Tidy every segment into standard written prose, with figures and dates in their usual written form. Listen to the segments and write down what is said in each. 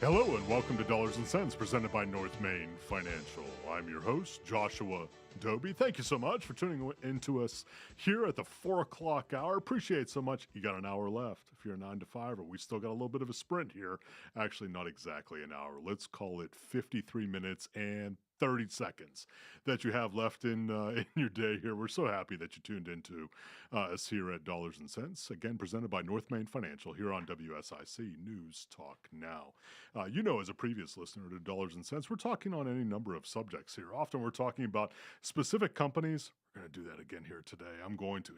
Hello and welcome to Dollars and Cents presented by North Main Financial. I'm your host, Joshua Dobi. Thank you so much for tuning into us here at the 4 o'clock hour. Appreciate so much. You got an hour left if you're a 9 to 5, or we still got a little bit of a sprint here. Actually, not exactly an hour. Let's call it 53 minutes and 30 seconds that you have left in your day here. We're so happy that you tuned into us here at Dollars and Cents, again presented by North Main Financial here on WSIC News Talk Now. As a previous listener to Dollars and Cents, we're talking on any number of subjects here. Often we're talking about specific companies. We're going to do that again here today.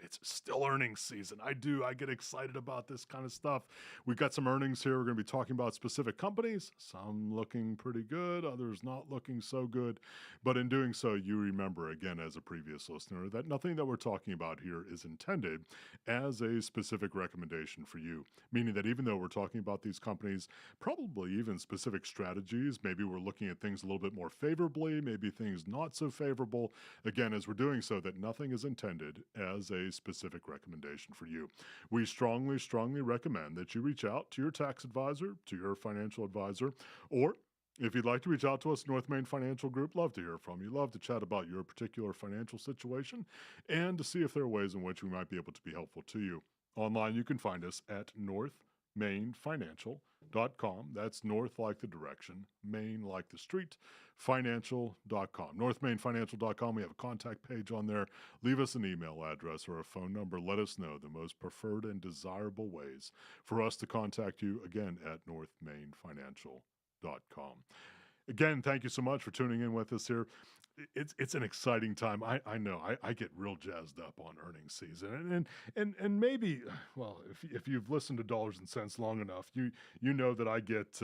It's still earnings season. I get excited about this kind of stuff. We've got some earnings here. We're going to be talking about specific companies, some looking pretty good, others not looking so good. But in doing so, you remember, again, as a previous listener, that nothing that we're talking about here is intended as a specific recommendation for you. Meaning that even though we're talking about these companies, probably even specific strategies, maybe we're looking at things a little bit more favorably, maybe things not so favorable. Again, as we're doing so, that nothing is intended as a specific recommendation for you. We strongly, strongly recommend that you reach out to your tax advisor, to your financial advisor, or if you'd like to reach out to us, North Main Financial Group, love to hear from you. Love to chat about your particular financial situation and to see if there are ways in which we might be able to be helpful to you. Online, you can find us at northmainfinancial.com. That's north like the direction, Main like the street, financial.com. Northmainfinancial.com. We have a contact page on there. Leave us an email address or a phone number. Let us know the most preferred and desirable ways for us to contact you, again, at northmainfinancial.com. Again, thank you so much for tuning in with us here. It's an exciting time. I know I get real jazzed up on earnings season, and maybe, well, if you've listened to Dollars and Cents long enough, you know that I get.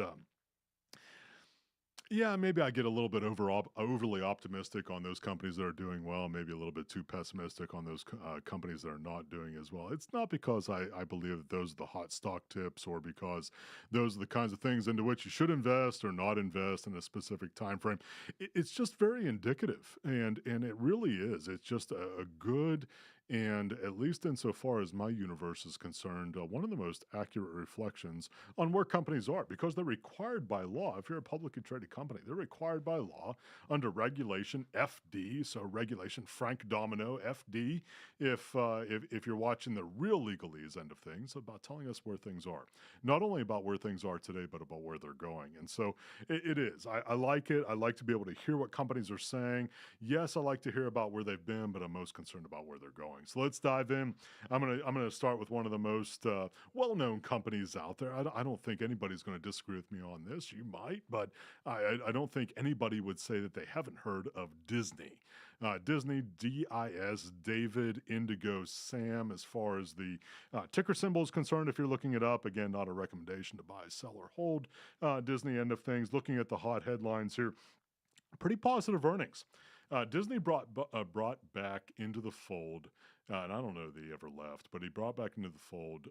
Maybe I get a little bit overly optimistic on those companies that are doing well, maybe a little bit too pessimistic on those companies that are not doing as well. It's not because I believe that those are the hot stock tips or because those are the kinds of things into which you should invest or not invest in a specific time frame. It's just very indicative, and it really is. It's just a good, and at least insofar as my universe is concerned, one of the most accurate reflections on where companies are, because they're required by law. If you're a publicly traded company, they're required by law under regulation FD, so regulation Frank Domino FD. If you're watching the real legalese end of things, about telling us where things are, not only about where things are today, but about where they're going. And so it is. I like it. I like to be able to hear what companies are saying. Yes, I like to hear about where they've been, but I'm most concerned about where they're going. So let's dive in. I'm gonna start with one of the most well-known companies out there. I don't think anybody's going to disagree with me on this. You might, but I don't think anybody would say that they haven't heard of Disney. Disney, D-I-S, David, Indigo, Sam, as far as the ticker symbol is concerned. If you're looking it up, again, not a recommendation to buy, sell, or hold. Disney end of things. Looking at the hot headlines here, pretty positive earnings. Disney brought back into the fold, and I don't know that he ever left, but he brought back into the fold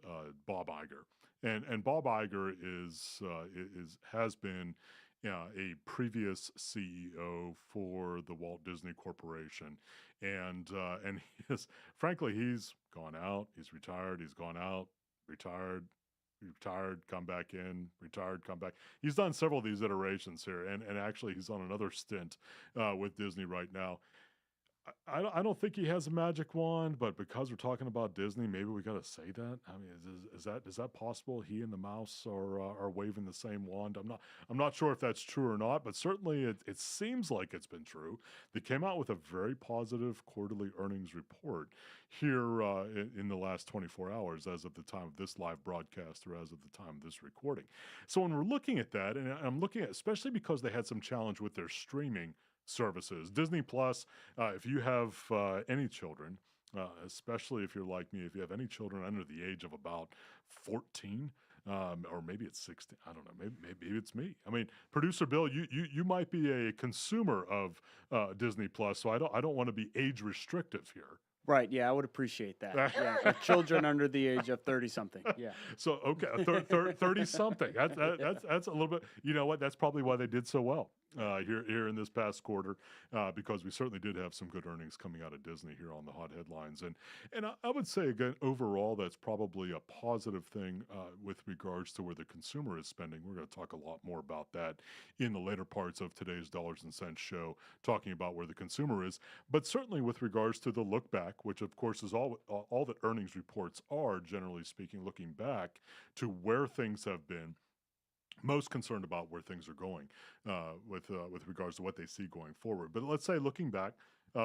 Bob Iger, and Bob Iger has been a previous CEO for the Walt Disney Corporation, and frankly, he's gone out, he's retired, he's gone out, retired, come back in, retired, come back. He's done several of these iterations here, and actually he's on another stint with Disney right now. I don't think he has a magic wand, but because we're talking about Disney, maybe we got to say that. I mean, is that possible? He and the mouse are waving the same wand. I'm not sure if that's true or not, but certainly it seems like it's been true. They came out with a very positive quarterly earnings report here in the last 24 hours, as of the time of this live broadcast or as of the time of this recording. So when we're looking at that, and I'm looking at, especially because they had some challenge with their streaming services. Disney Plus, if you have any children, especially if you're like me, if you have any children under the age of about 14, or maybe it's 16, I don't know, maybe it's me. I mean, producer Bill, you might be a consumer of Disney Plus, so I don't want to be age restrictive here. Right. Yeah, I would appreciate that. Yeah, for children under the age of 30-something. Yeah. So, okay, 30-something. That's a little bit, you know what, that's probably why they did so well here in this past quarter, because we certainly did have some good earnings coming out of Disney here on the hot headlines, and I would say again overall that's probably a positive thing with regards to where the consumer is spending. We're going to talk a lot more about that in the later parts of today's Dollars and Cents show, talking about where the consumer is, but certainly with regards to the look back, which of course is all that earnings reports are, generally speaking, looking back to where things have been. Most concerned about where things are going with regards to what they see going forward. But let's say looking back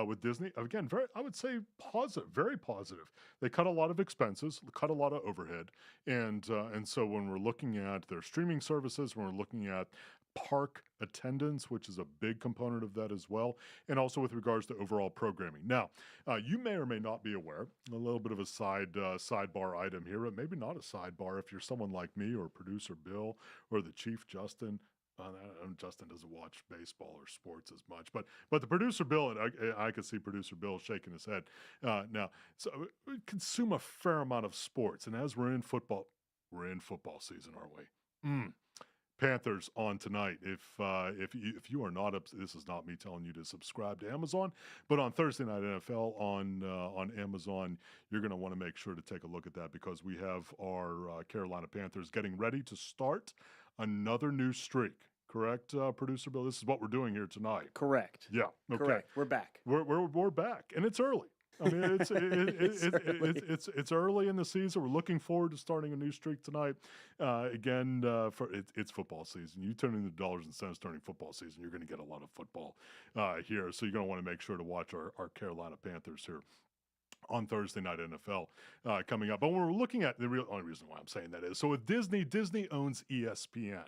with Disney, again, I would say positive, very positive. They cut a lot of expenses, cut a lot of overhead, and so when we're looking at their streaming services, when we're looking at park attendance, which is a big component of that as well, and also with regards to overall programming. Now, you may or may not be aware, a little bit of a sidebar item here, but maybe not a sidebar if you're someone like me or producer Bill or the chief Justin. Justin doesn't watch baseball or sports as much, but the producer Bill, and I can see producer Bill shaking his head now. So we consume a fair amount of sports, and as we're in football season, aren't we? Panthers on tonight. If you are not up, this is not me telling you to subscribe to Amazon, but on Thursday Night NFL on Amazon, you're going to want to make sure to take a look at that because we have our Carolina Panthers getting ready to start another new streak. Correct, producer Bill? This is what we're doing here tonight. Correct. Yeah. Okay. Correct. We're back. We're back, and it's early. I mean, it's early in the season. We're looking forward to starting a new streak tonight. Again, it's football season. You turn into Dollars and Cents during football season, you're going to get a lot of football here. So you're going to want to make sure to watch our Carolina Panthers here on Thursday Night NFL coming up. But when we're looking at the only reason why I'm saying that is, so with Disney owns ESPN.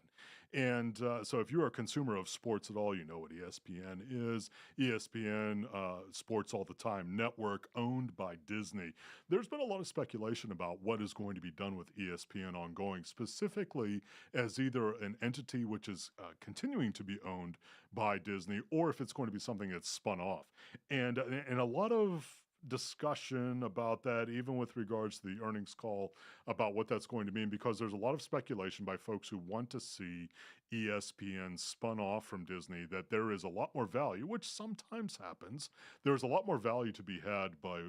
And so if you're a consumer of sports at all, you know what ESPN is. ESPN, Sports All the Time Network, owned by Disney. There's been a lot of speculation about what is going to be done with ESPN ongoing, specifically as either an entity which is continuing to be owned by Disney, or if it's going to be something that's spun off. And a lot of discussion about that, even with regards to the earnings call, about what that's going to mean, because there's a lot of speculation by folks who want to see ESPN spun off from Disney, that there is a lot more value, which sometimes happens. There's a lot more value to be had by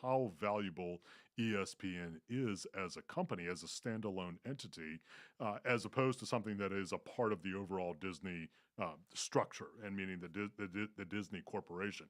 how valuable ESPN is as a company, as a standalone entity, as opposed to something that is a part of the overall Disney structure, and meaning the Disney Corporation.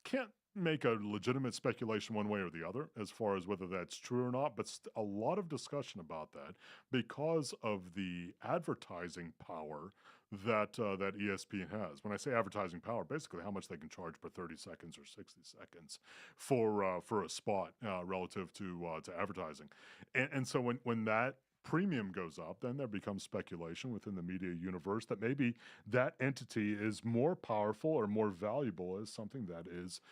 Can't make a legitimate speculation one way or the other as far as whether that's true or not, but a lot of discussion about that because of the advertising power that ESPN has. When I say advertising power, basically how much they can charge per 30 seconds or 60 seconds for a spot relative to advertising, and so when that premium goes up, then there becomes speculation within the media universe that maybe that entity is more powerful or more valuable as something that is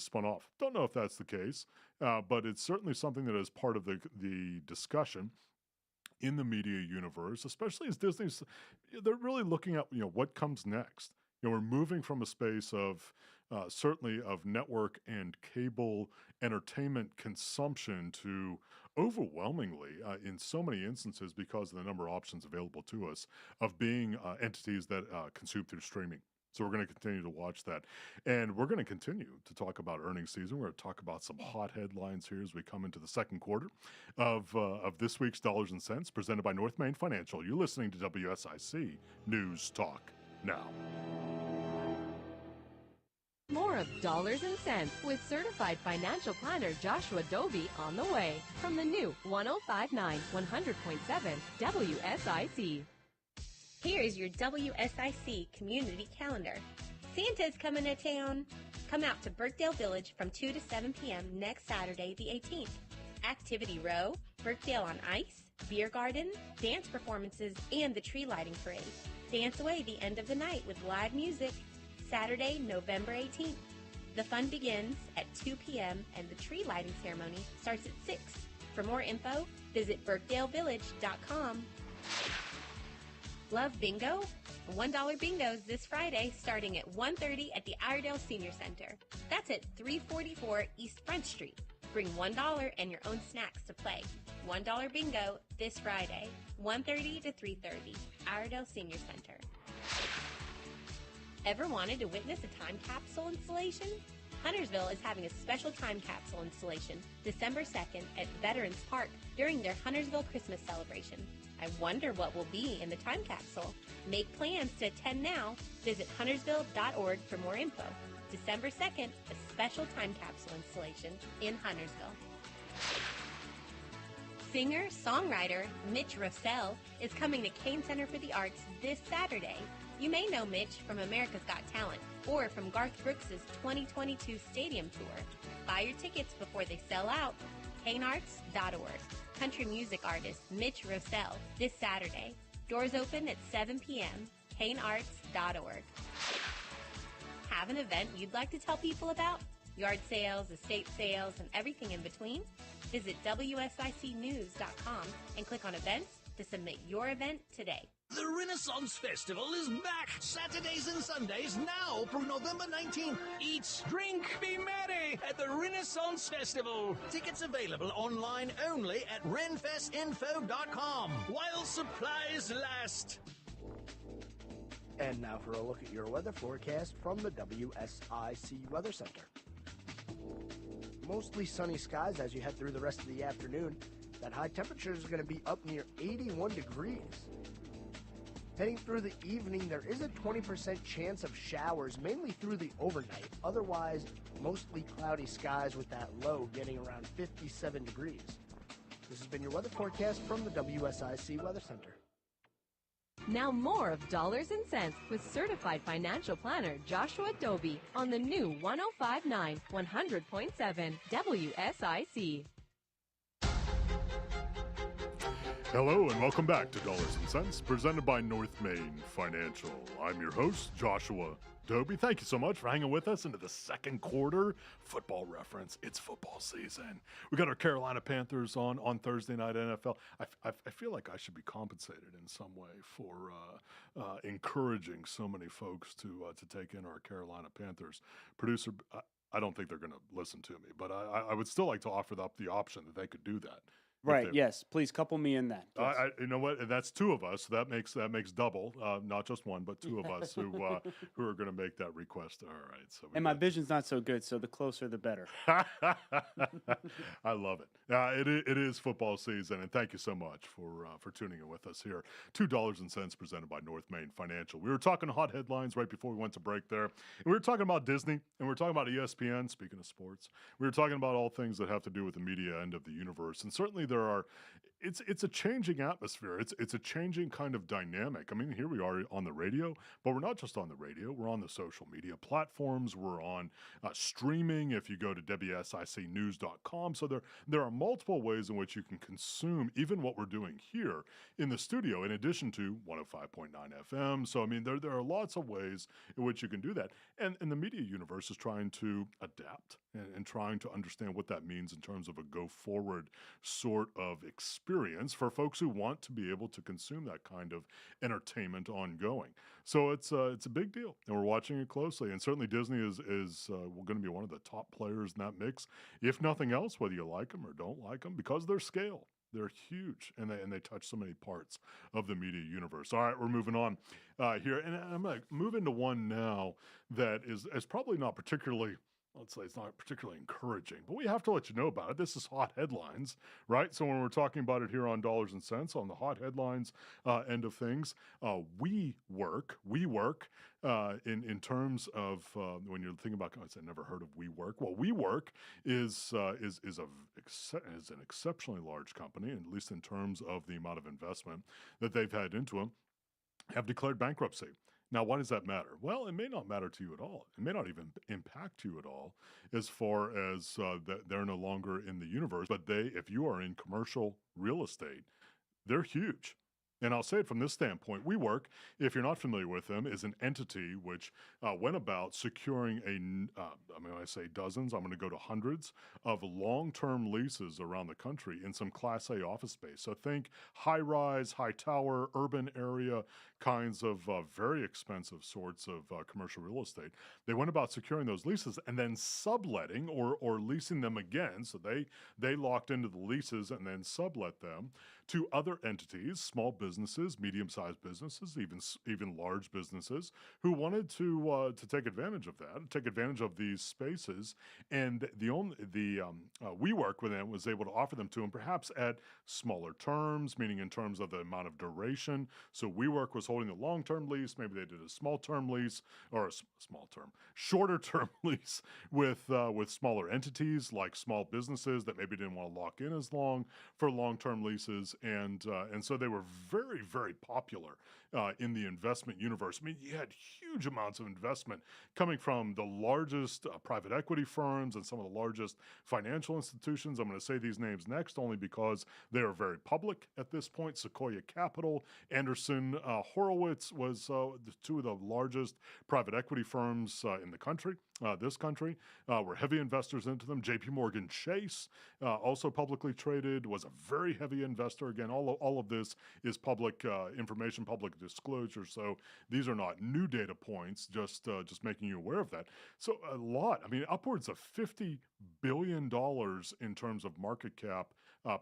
spun off. Don't know if that's the case, but it's certainly something that is part of the discussion in the media universe, especially as they're really looking at what comes next. We're moving from a space of certainly of network and cable entertainment consumption to overwhelmingly, in so many instances, because of the number of options available to us, of being entities that consume through streaming. So we're going to continue to watch that. And we're going to continue to talk about earnings season. We're going to talk about some hot headlines here as we come into the second quarter of this week's Dollars and Cents, presented by North Main Financial. You're listening to WSIC News Talk Now. More of Dollars and Cents with certified financial planner Joshua Dobi on the way from the new 105.9 100.7 WSIC. Here's your WSIC community calendar. Santa's coming to town. Come out to Birkdale Village from 2 to 7 p.m. next Saturday, the 18th. Activity Row, Birkdale on Ice, beer garden, dance performances, and the tree lighting parade. Dance away the end of the night with live music. Saturday, November 18th. The fun begins at 2 p.m. and the tree lighting ceremony starts at 6. For more info, visit birkdalevillage.com. Love bingo? $1 bingos this Friday starting at 1:30 at the Iredell Senior Center. That's at 344 East Front Street. Bring $1 and your own snacks to play. $1 bingo this Friday, 1:30 to 3:30, Iredell Senior Center. Ever wanted to witness a time capsule installation? Huntersville is having a special time capsule installation December 2nd at Veterans Park during their Huntersville Christmas celebration. I wonder what will be in the time capsule. Make plans to attend now. Visit huntersville.org for more info. December 2nd, a special time capsule installation in Huntersville. Singer-songwriter Mitch Rossell is coming to Kane Center for the Arts this Saturday. You may know Mitch from America's Got Talent or from Garth Brooks' 2022 Stadium Tour. Buy your tickets before they sell out. kanearts.org. Country music artist Mitch Rossell this Saturday. Doors open at 7 p.m. kanearts.org. Have an event you'd like to tell people about? Yard sales, estate sales, and everything in between? Visit WSICnews.com and click on events to submit your event today. The Renaissance Festival is back Saturdays and Sundays now through November 19th. Eat, drink, be merry at the Renaissance Festival. Tickets available online only at renfestinfo.com while supplies last. And now for a look at your weather forecast from the WSIC Weather Center. Mostly sunny skies as you head through the rest of the afternoon. That high temperature is going to be up near 81 degrees. Heading through the evening, there is a 20% chance of showers, mainly through the overnight. Otherwise, mostly cloudy skies with that low getting around 57 degrees. This has been your weather forecast from the WSIC Weather Center. Now more of Dollars and Cents with certified financial planner Joshua Dobi on the new 105.9 100.7 WSIC. Hello and welcome back to Dollars and Cents, presented by North Main Financial. I'm your host, Joshua Dobi. Thank you so much for hanging with us into the second quarter. Football reference. It's football season. We got our Carolina Panthers on Thursday night NFL. I feel like I should be compensated in some way for encouraging so many folks to take in our Carolina Panthers. Producer, I don't think they're going to listen to me, but I would still like to offer up the option that they could do that. Right. Yes. Please couple me in that. You know what? That's two of us. So that makes double, not just one, but two of us who are going to make that request. All right. So and my vision's not so good, so the closer the better. I love it. It is football season, and thank you so much for tuning in with us here. $2 presented by North Main Financial. We were talking hot headlines right before we went to break there. And we were talking about Disney, and we were talking about ESPN. Speaking of sports, we were talking about all things that have to do with the media end of the universe, and certainly it's a changing atmosphere. It's a changing kind of dynamic. I mean, here we are on the radio, but we're not just on the radio. We're on the social media platforms. We're on streaming if you go to WSICnews.com. So there are multiple ways in which you can consume even what we're doing here in the studio, in addition to 105.9 FM. So, I mean, there are lots of ways in which you can do that. And the media universe is trying to adapt and trying to understand what that means in terms of a go-forward sort of experience for folks who want to be able to consume that kind of entertainment ongoing. So it's a big deal, and we're watching it closely. And certainly Disney is going to be one of the top players in that mix, if nothing else, whether you like them or don't like them, because of their scale. They're huge, and they touch so many parts of the media universe. All right, we're moving on here, and I'm going to move into one now that is probably not particularly, let's say it's not particularly encouraging, but we have to let you know about it. This is hot headlines, right? So when we're talking about it here on Dollars and Cents, on the hot headlines end of things, WeWork, in terms of when you're thinking about, I never heard of WeWork. Well, WeWork is an exceptionally large company, at least in terms of the amount of investment that they've had into them, have declared bankruptcy. Now, why does that matter? Well, it may not matter to you at all. It may not even impact you at all as far as that they're no longer in the universe. But if you are in commercial real estate, they're huge. And I'll say it from this standpoint. WeWork, if you're not familiar with them, is an entity which went about securing I say dozens, I'm going to go to hundreds of long-term leases around the country in some Class A office space. So think high-rise, high-tower, urban area kinds of very expensive sorts of commercial real estate. They went about securing those leases and then subletting or leasing them again. So they locked into the leases and then sublet them to other entities, small businesses, medium-sized businesses, even large businesses who wanted to take advantage of that, take advantage of these spaces, and the WeWork with them was able to offer them to them perhaps at smaller terms, meaning in terms of the amount of duration. So WeWork was holding the long-term lease. Maybe they did a small-term lease or a shorter-term lease with smaller entities like small businesses that maybe didn't want to lock in as long for long-term leases, and so they were very, very popular in the investment universe. I mean, you had huge amounts of investment coming from the largest private equity firms and some of the largest financial institutions. I'm going to say these names next only because they are very public at this point. Sequoia Capital, Anderson Horowitz was two of the largest private equity firms in the country. This country were heavy investors into them. J.P. Morgan Chase, also publicly traded, was a very heavy investor. Again, all of this is public information, public disclosure. So these are not new data points, just making you aware of that. So a lot, I mean, upwards of $50 billion in terms of market cap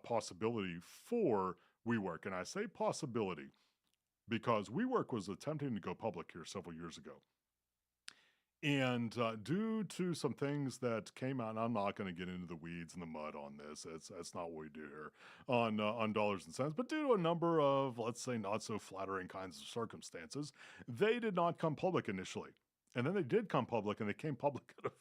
possibility for WeWork. And I say possibility because WeWork was attempting to go public here several years ago. And due to some things that came out, and I'm not going to get into the weeds and the mud on this. That's not what we do here on Dollars and Cents. But due to a number of, let's say, not so flattering kinds of circumstances, they did not come public initially. And then they did come public, and they came public at a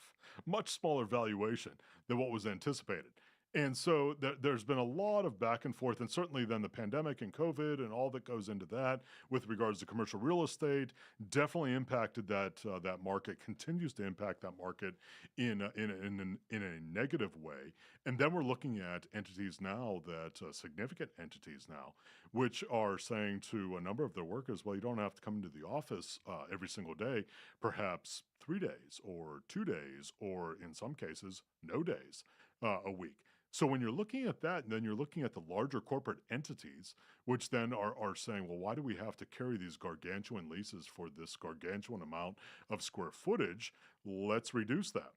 much smaller valuation than what was anticipated. And so there's been a lot of back and forth, and certainly then the pandemic and COVID and all that goes into that with regards to commercial real estate definitely impacted that market, continues to impact that market in a negative way. And then we're looking at entities now significant entities now, which are saying to a number of their workers, well, you don't have to come into the office every single day, perhaps 3 days or 2 days, or in some cases, no days a week. So when you're looking at that, and then you're looking at the larger corporate entities, which then are saying, well, why do we have to carry these gargantuan leases for this gargantuan amount of square footage? Let's reduce that.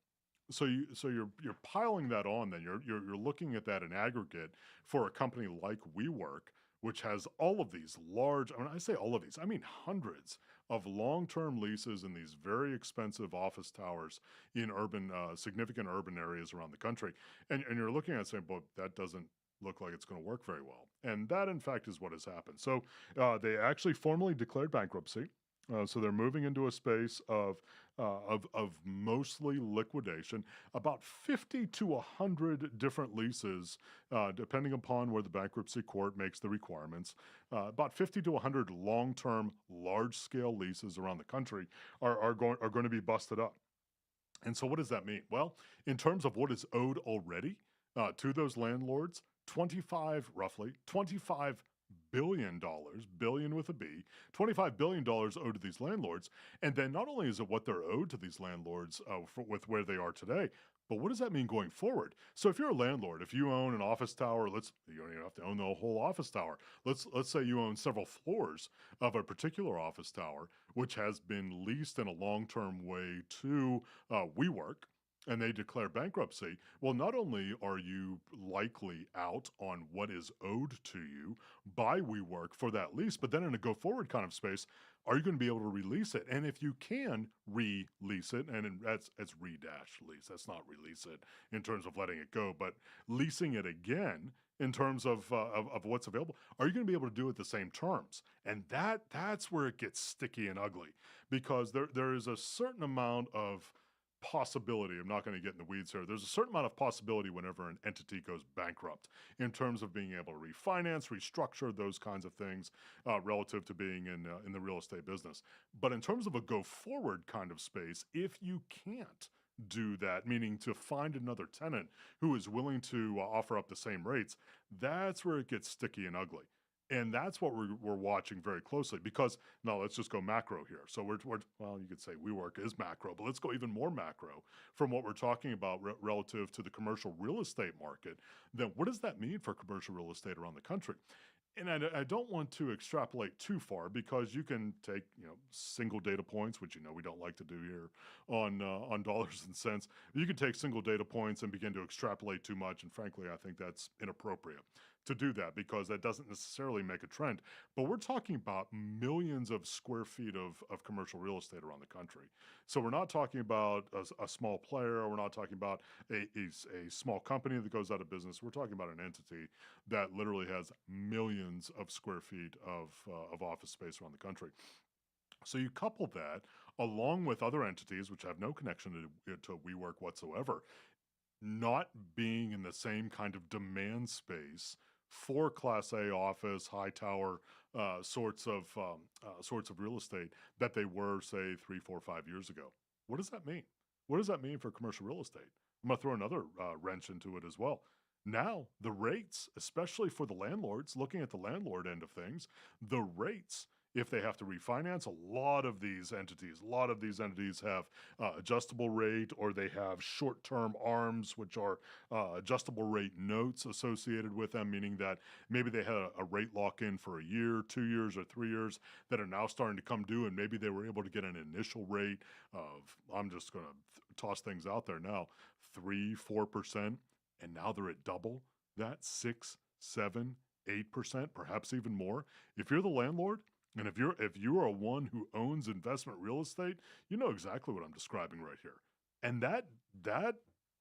So you're piling that on. Then you're looking at that in aggregate for a company like WeWork, which has all of these large. When I say all of these, I mean hundreds of long-term leases in these very expensive office towers in significant urban areas around the country. And you're looking at it saying, but that doesn't look like it's going to work very well. And that, in fact, is what has happened. So they actually formally declared bankruptcy. So they're moving into a space of mostly liquidation. About 50 to 100 different leases, depending upon where the bankruptcy court makes the requirements. About 50 to 100 long-term, large-scale leases around the country are going to be busted up. And so what does that mean? Well, in terms of what is owed already to those landlords, roughly $25 billion, billion with a B, $25 billion owed to these landlords. And then not only is it what they're owed to these landlords with where they are today, but what does that mean going forward? So if you're a landlord, if you own an office tower, you don't even have to own the whole office tower. Let's say you own several floors of a particular office tower, which has been leased in a long-term way to WeWork, and they declare bankruptcy. Well, not only are you likely out on what is owed to you by WeWork for that lease, but then in a go-forward kind of space, are you going to be able to release it? And if you can release it, and that's re-lease, that's not release it in terms of letting it go, but leasing it again in terms of what's available, are you going to be able to do it the same terms? And that's where it gets sticky and ugly, because there is a certain amount of possibility. I'm not going to get in the weeds here. There's a certain amount of possibility whenever an entity goes bankrupt in terms of being able to refinance, restructure, those kinds of things relative to being in the real estate business. But in terms of a go forward kind of space, if you can't do that, meaning to find another tenant who is willing to offer up the same rates, that's where it gets sticky and ugly. And that's what we're watching very closely, because now let's just go macro here. So well, you could say WeWork is macro, but let's go even more macro from what we're talking about relative to the commercial real estate market. Then what does that mean for commercial real estate around the country? And I don't want to extrapolate too far, because you can take single data points, which we don't like to do here on Dollars and Cents. You can take single data points and begin to extrapolate too much, and frankly, I think that's inappropriate to do that, because that doesn't necessarily necessarily make a trend, but we're talking about millions of square feet of commercial real estate around the country. So we're not talking about a small player. We're not talking about a small company that goes out of business. We're talking about an entity that literally has millions of square feet of office space around the country. So you couple that along with other entities which have no connection to WeWork whatsoever, not being in the same kind of demand space for Class A office, high tower sorts of real estate that they were, say, 3, 4, 5 years ago. What does that mean? What does that mean for commercial real estate? I'm going to throw another wrench into it as well. Now, the rates, especially for the landlords, looking at the landlord end of things, the rates, if they have to refinance, a lot of these entities have adjustable rate, or they have short-term ARMs, which are adjustable rate notes associated with them, meaning that maybe they had a rate lock-in for a year, 2 years, or 3 years that are now starting to come due, and maybe they were able to get an initial rate of, I'm just going to toss things out there now, 3, 4%, and now they're at double that, 6, 7, 8%, perhaps even more. If you're the landlord, and if you are one who owns investment real estate, you know exactly what I'm describing right here. And that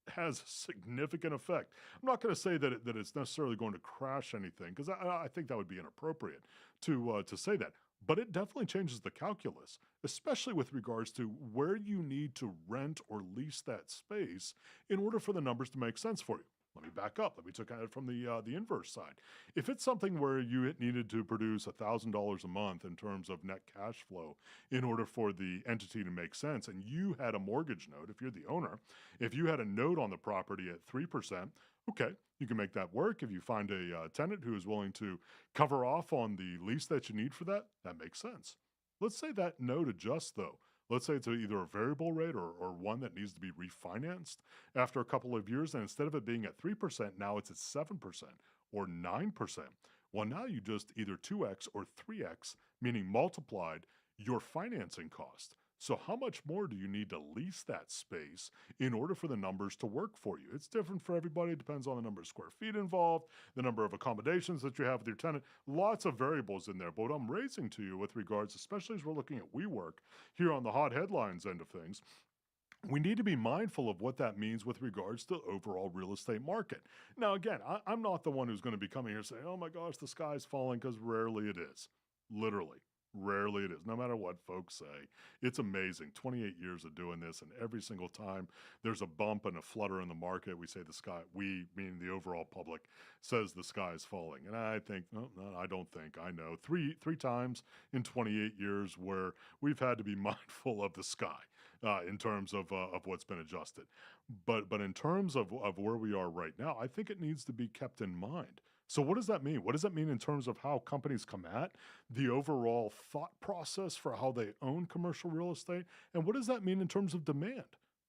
has significant effect. I'm not going to say that it's necessarily going to crash anything, because I think that would be inappropriate to say that. But it definitely changes the calculus, especially with regards to where you need to rent or lease that space in order for the numbers to make sense for you. Let me back up. Let me take it from the inverse side. If it's something where you needed to produce $1,000 a month in terms of net cash flow in order for the entity to make sense, and you had a mortgage note, if you're the owner, if you had a note on the property at 3%, okay, you can make that work. If you find a tenant who is willing to cover off on the lease that you need for that, that makes sense. Let's say that note adjusts, though. Let's say it's either a variable rate or one that needs to be refinanced after a couple of years. And instead of it being at 3%, now it's at 7% or 9%. Well, now you just either 2x or 3x, meaning multiplied your financing cost. So how much more do you need to lease that space in order for the numbers to work for you? It's different for everybody. It depends on the number of square feet involved, the number of accommodations that you have with your tenant, lots of variables in there. But what I'm raising to you with regards, especially as we're looking at WeWork here on the hot headlines end of things, we need to be mindful of what that means with regards to the overall real estate market. Now, again, I'm not the one who's going to be coming here saying, oh my gosh, the sky's falling, because rarely it is. Literally. Rarely it is, no matter what folks say. It's amazing. 28 years of doing this, and every single time there's a bump and a flutter in the market, we say the sky, we, meaning the overall public, says the sky is falling. And I think, no, I don't think, I know, three times in 28 years where we've had to be mindful of the sky in terms of what's been adjusted. But in terms of where we are right now, I think it needs to be kept in mind. So what does that mean? What does that mean in terms of how companies come at the overall thought process for how they own commercial real estate? And what does that mean in terms of demand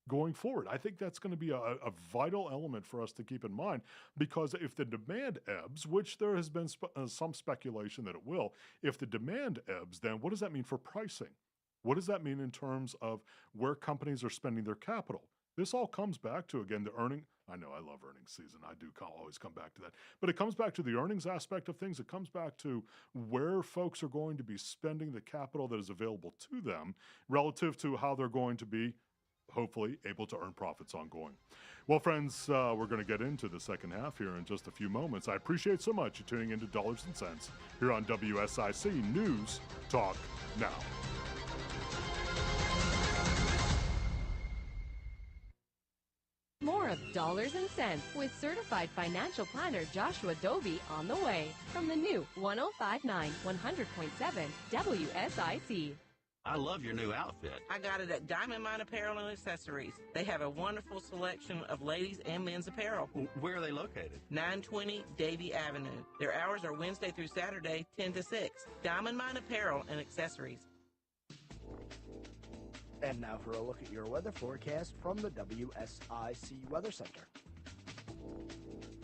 going forward? I think that's going to be a vital element for us to keep in mind, because if the demand ebbs, which there has been some speculation that it will, if the demand ebbs, then what does that mean for pricing? What does that mean in terms of where companies are spending their capital? This all comes back to, again, the earning. I know I love earnings season. I do always come back to that. But it comes back to the earnings aspect of things. It comes back to where folks are going to be spending the capital that is available to them relative to how they're going to be, hopefully, able to earn profits ongoing. Well, friends, we're going to get into the second half here in just a few moments. I appreciate so much you tuning into Dollars and Cents here on WSIC News Talk Now. More of Dollars and Cents with certified financial planner Joshua Dobi on the way from the new 105.9 100.7 WSIC. I love your new outfit. I got it at Diamond Mine Apparel and Accessories. They have a wonderful selection of ladies and men's apparel. Where are they located? 920 Davie Avenue. Their hours are Wednesday through Saturday, 10 to 6. Diamond Mine Apparel and Accessories. And now for a look at your weather forecast from the WSIC Weather Center.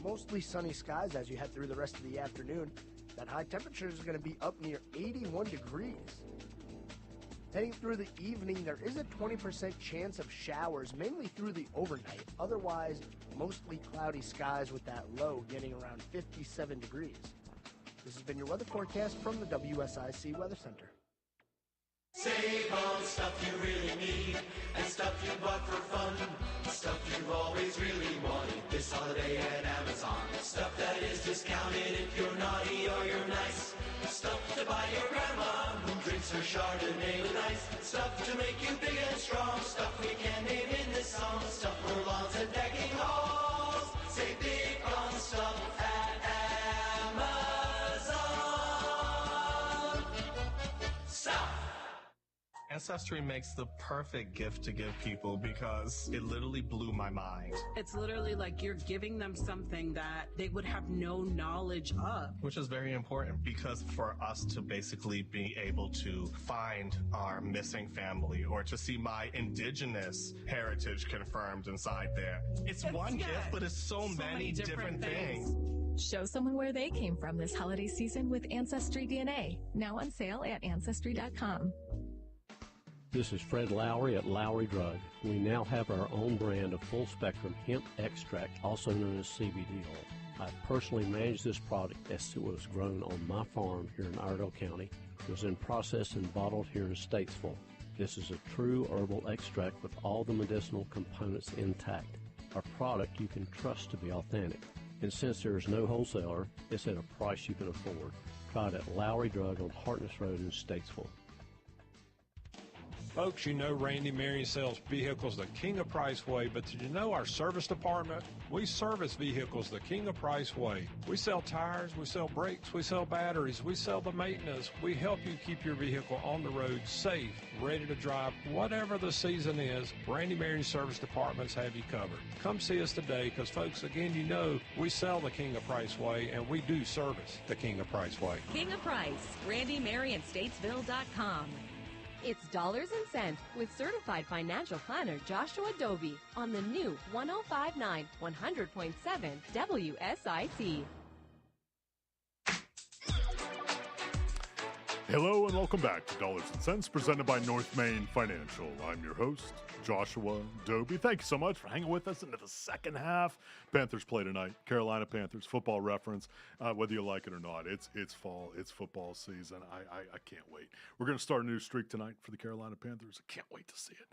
Mostly sunny skies as you head through the rest of the afternoon. That high temperature is going to be up near 81 degrees. Heading through the evening, there is a 20% chance of showers, mainly through the overnight. Otherwise, mostly cloudy skies with that low getting around 57 degrees. This has been your weather forecast from the WSIC Weather Center. Save on stuff you really need and stuff you bought for fun. Stuff you've always really wanted this holiday at Amazon. Stuff that is discounted if you're naughty or you're nice. Stuff to buy your grandma who drinks her Chardonnay with ice. Stuff to make you big and strong. Stuff we can't name in this song. Stuff for lawns and decking halls. Save big on stuff at Amazon. Stuff. Ancestry makes the perfect gift to give people because it literally blew my mind. It's literally like you're giving them something that they would have no knowledge of. Which is very important because for us to basically be able to find our missing family or to see my indigenous heritage confirmed inside there. It's one gift, but it's so many different things. Show someone where they came from this holiday season with Ancestry DNA. Now on sale at Ancestry.com. This is Fred Lowry at Lowry Drug. We now have our own brand of full-spectrum hemp extract, also known as CBD oil. I personally manage this product as it was grown on my farm here in Iredell County. It was then processed and bottled here in Statesville. This is a true herbal extract with all the medicinal components intact. Our product you can trust to be authentic. And since there is no wholesaler, it's at a price you can afford. Try it at Lowry Drug on Hartness Road in Statesville. Folks, you know Randy Marion sells vehicles the King of Price way, but did you know our service department? We service vehicles the King of Price way. We sell tires, we sell brakes, we sell batteries, we sell the maintenance. We help you keep your vehicle on the road safe, ready to drive, whatever the season is. Randy Marion service departments have you covered. Come see us today because, folks, again, you know we sell the King of Price way and we do service the King of Price way. King of Price, RandyMarionStatesville.com. It's Dollars and Cents with certified financial planner Joshua Dobi on the new 1059 100.7 WSIC. Hello and welcome back to Dollars and Cents presented by North Main Financial. I'm your host, Joshua Dobi. Thank you so much for hanging with us into the second half. Panthers play tonight. Carolina Panthers, Football Reference. Whether you like it or not, it's fall, it's football season. I can't wait. We're going to start a new streak tonight for the Carolina Panthers. I can't wait to see it.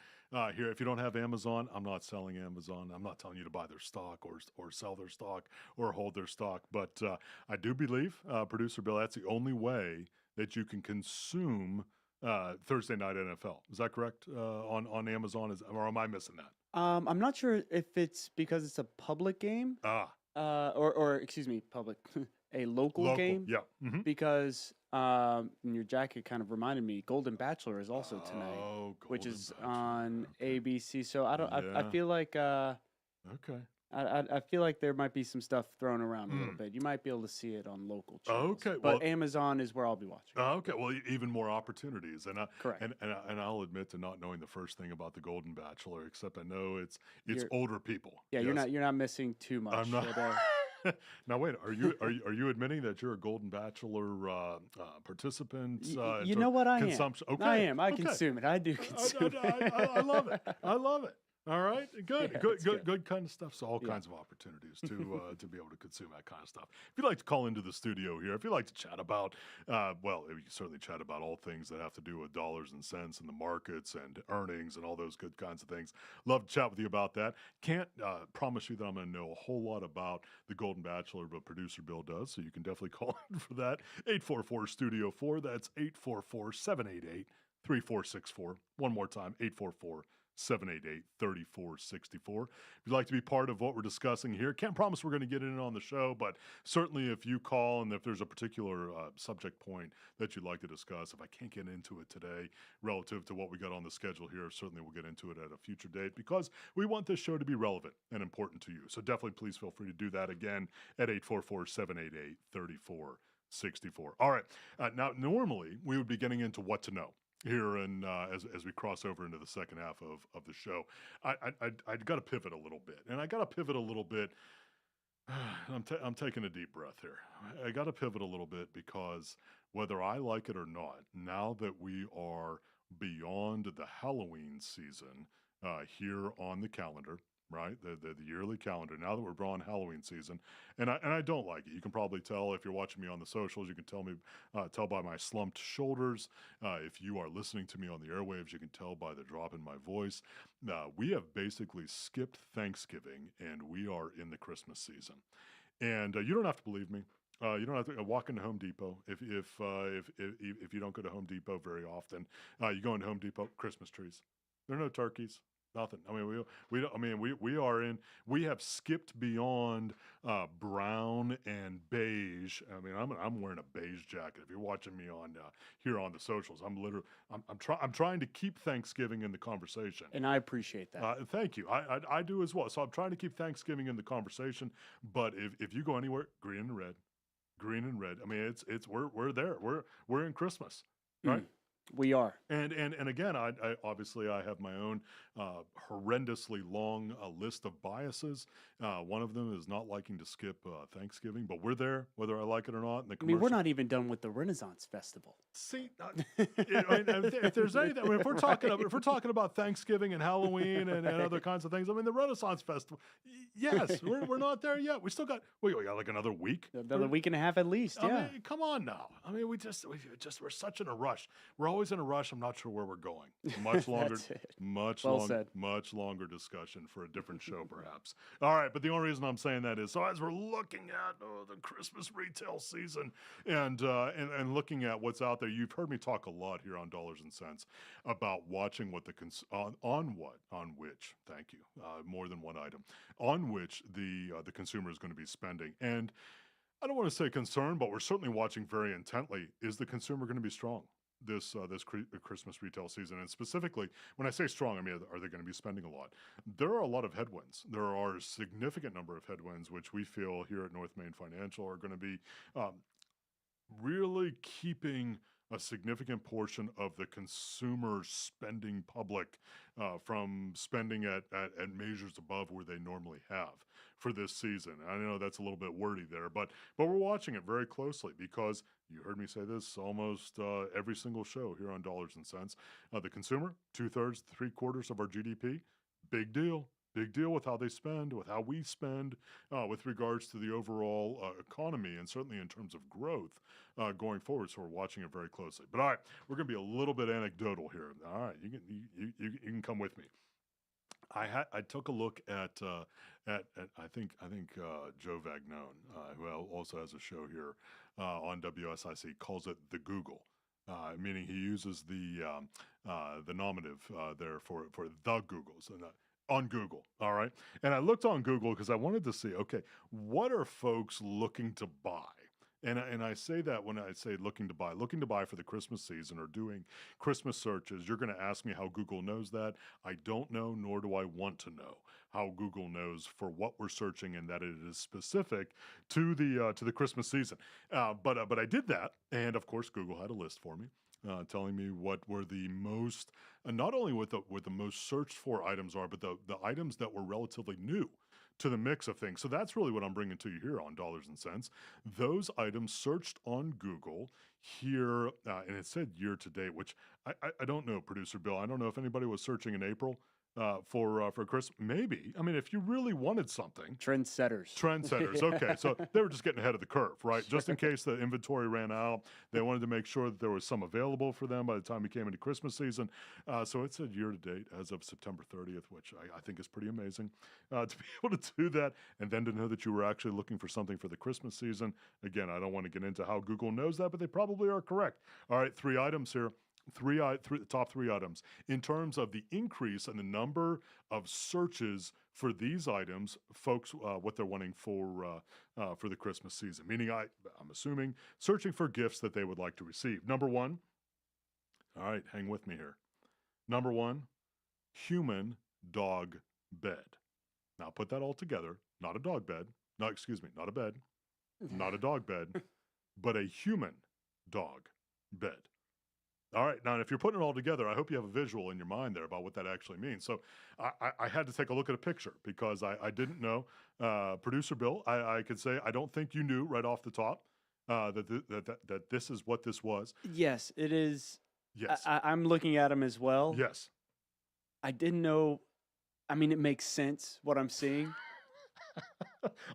Here, if you don't have Amazon, I'm not selling Amazon. I'm not telling you to buy their stock or sell their stock or hold their stock. But I do believe, Producer Bill, that's the only way that you can consume Thursday Night NFL. Is that correct? On Amazon, or am I missing that? I'm not sure if it's because it's a public game. Or excuse me, public, a local game. Yeah. Mm-hmm. Because your jacket kind of reminded me, Golden Bachelor is also tonight, which is on ABC. So I don't. I feel like. Okay. I feel like there might be some stuff thrown around a little bit. You might be able to see it on local channels. Okay, but Amazon is where I'll be watching. Okay, well, even more opportunities, and correct. And I'll admit to not knowing the first thing about the Golden Bachelor, except I know it's older people. Yeah, yes. You're not missing too much. I'm not. Now wait, are you admitting that you're a Golden Bachelor participant? You know what I consumption? am. Okay, I am. I consume it. I do consume it. I love it. I love it. All right, good, yeah, good kind of stuff. So all kinds of opportunities to be able to consume that kind of stuff. If you'd like to call into the studio here, if you'd like to chat about, well, you can certainly chat about all things that have to do with dollars and cents and the markets and earnings and all those good kinds of things. Love to chat with you about that. Can't promise you that I'm going to know a whole lot about the Golden Bachelor, but Producer Bill does, so you can definitely call in for that. 844-STUDIO-4. That's 844-788-3464. One more time, 844-788-3464. If you'd like to be part of what we're discussing here, can't promise we're going to get in on the show, but certainly if you call and if there's a particular subject point that you'd like to discuss, if I can't get into it today relative to what we got on the schedule here, certainly we'll get into it at a future date because we want this show to be relevant and important to you. So definitely please feel free to do that again at 844-788-3464. All right. Now, normally we would be getting into what to know here, and as we cross over into the second half of the show, I got to pivot a little bit, and I got to pivot a little bit. I'm taking a deep breath here. I got to pivot a little bit because whether I like it or not, now that we are beyond the Halloween season here on the calendar, right? The yearly calendar. Now that we're on Halloween season, and I don't like it. You can probably tell if you're watching me on the socials. You can tell by my slumped shoulders. If you are listening to me on the airwaves, you can tell by the drop in my voice. We have basically skipped Thanksgiving, and we are in the Christmas season. And you don't have to believe me. You don't have to walk into Home Depot if you don't go to Home Depot very often. You go into Home Depot, Christmas trees. There are no turkeys. Nothing. I mean, we have skipped beyond brown and beige. I mean, I'm wearing a beige jacket. If you're watching me on here on the socials, I'm trying to keep Thanksgiving in the conversation, and I appreciate that. Thank you. I do as well. So I'm trying to keep Thanksgiving in the conversation. But if you go anywhere, green and red. Green and red. I mean, we're there. We're in Christmas, right? We are. And again, I obviously I have my own horrendously long list of biases. One of them is not liking to skip Thanksgiving, but we're there whether I like it or not. I mean, we're not even done with the Renaissance Festival. See, if there's anything, if we're talking about Thanksgiving and Halloween and other kinds of things, I mean, the Renaissance Festival, yes, we're not there yet. We still got we got like another week, another week and a half at least. Yeah, I mean, come on now. I mean, we're such in a rush. We're always in a rush. I'm not sure where we're going. Much longer, much longer discussion for a different show, perhaps. All right, but the only reason I'm saying that is so as we're looking at the Christmas retail season and looking at what's out there. You've heard me talk a lot here on Dollars and Cents about watching what thank you, more than one item on which the consumer is going to be spending. And I don't want to say concerned, but we're certainly watching very intently. Is the consumer going to be strong this Christmas retail season? And specifically, when I say strong, I mean, are they going to be spending a lot? There are a lot of headwinds. There are a significant number of headwinds, which we feel here at North Main Financial are going to be really keeping a significant portion of the consumer spending public from spending at measures above where they normally have for this season. I know that's a little bit wordy there, but we're watching it very closely because you heard me say this almost every single show here on Dollars and Cents. The consumer, 2/3, 3/4 of our GDP, big deal. Big deal with how they spend, with how we spend, with regards to the overall economy, and certainly in terms of growth going forward. So we're watching it very closely. But all right, we're going to be a little bit anecdotal here. All right, you can come with me. I took a look at I think Joe Vagnone, who also has a show here on WSIC, calls it the Google. Meaning he uses the nominative there for the Googles. And on Google, all right? And I looked on Google because I wanted to see, okay, what are folks looking to buy? And I say that when I say looking to buy for the Christmas season or doing Christmas searches. You're going to ask me how Google knows that. I don't know, nor do I want to know how Google knows for what we're searching and that it is specific to the Christmas season. But I did that, and of course Google had a list for me. Telling me what were the most, not only what the most searched for items are, but the items that were relatively new to the mix of things. So that's really what I'm bringing to you here on Dollars and Cents. Those items searched on Google here, and it said year to date, which I don't know, Producer Bill. I don't know if anybody was searching in April for Christmas. Maybe. I mean, if you really wanted something. Trendsetters. Okay. So they were just getting ahead of the curve, right? Just in case the inventory ran out. They wanted to make sure that there was some available for them by the time we came into Christmas season. So it said year to date as of September 30th, which I think is pretty amazing to be able to do that. And then to know that you were actually looking for something for the Christmas season. Again, I don't want to get into how Google knows that, but they probably are correct. All right, 3 items here. Top three items in terms of the increase in the number of searches for these items, folks, what they're wanting for the Christmas season. Meaning, I'm assuming searching for gifts that they would like to receive. Number one, all right, hang with me here. Number one, human dog bed. Now put that all together. Not a dog bed. No, excuse me, not a bed, not a dog bed, but a human dog bed. All right. Now, if you're putting it all together, I hope you have a visual in your mind there about what that actually means. So I had to take a look at a picture because I didn't know. Producer Bill, I could say I don't think you knew right off the top that this is what this was. Yes, it is. Yes. I'm looking at them as well. Yes. I didn't know. I mean, it makes sense what I'm seeing.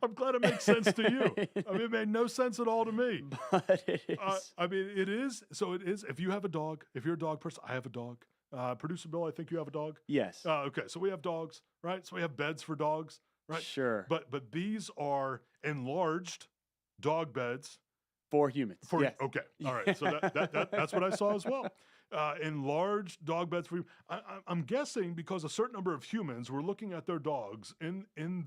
I'm glad it makes sense to you. I mean, it made no sense at all to me. But it is. I mean, it is. So it is. If you have a dog, if you're a dog person, I have a dog. Producer Bill, I think you have a dog. Yes. Okay, so we have dogs, right? So we have beds for dogs, right? Sure. But these are enlarged dog beds for humans. Yes. Okay. All right. So that's what I saw as well. Enlarged dog beds for you. I'm guessing because a certain number of humans were looking at their dogs in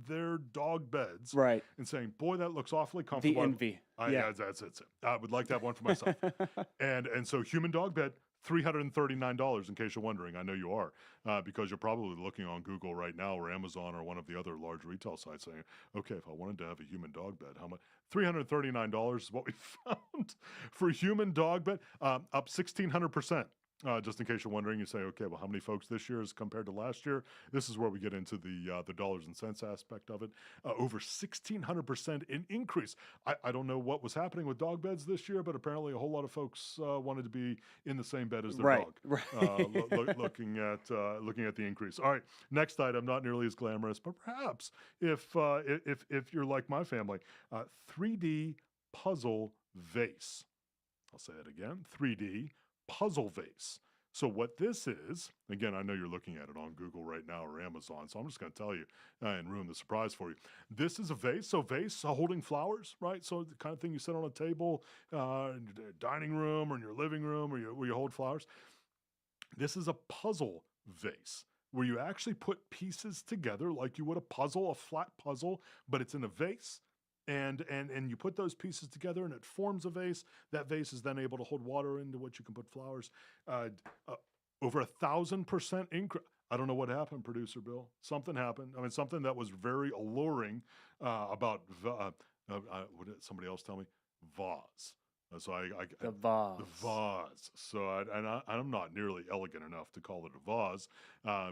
their dog beds, right, and saying, "Boy, that looks awfully comfortable." The envy. Yeah, that's it. I would like to have one for myself. and so human dog bed. $339, in case you're wondering. I know you are, because you're probably looking on Google right now or Amazon or one of the other large retail sites saying, okay, if I wanted to have a human dog bed, how much? $339 is what we found for human dog bed, up 1,600%. Just in case you're wondering, you say, okay, well, how many folks this year as compared to last year? This is where we get into the dollars and cents aspect of it. Over 1,600% in increase. I don't know what was happening with dog beds this year, but apparently a whole lot of folks wanted to be in the same bed as their dog. Right. Looking at the increase. All right, next item, not nearly as glamorous, but perhaps if you're like my family, 3D puzzle vase. I'll say it again, 3D puzzle vase. So what this is, again, I know you're looking at it on Google right now or Amazon, so I'm just going to tell you and ruin the surprise for you. This is a vase, so vase holding flowers, right? So the kind of thing you sit on a table in your dining room or in your living room or where you hold flowers. This is a puzzle vase where you actually put pieces together like you would a puzzle, a flat puzzle, but it's in a vase. And you put those pieces together and it forms a vase. That vase is then able to hold water into which you can put flowers. Over 1,000% increase. I don't know what happened, Producer Bill. Something happened. I mean, something that was very alluring about, what did somebody else tell me? Vase. So the vase. The vase. So I'm not nearly elegant enough to call it a vase.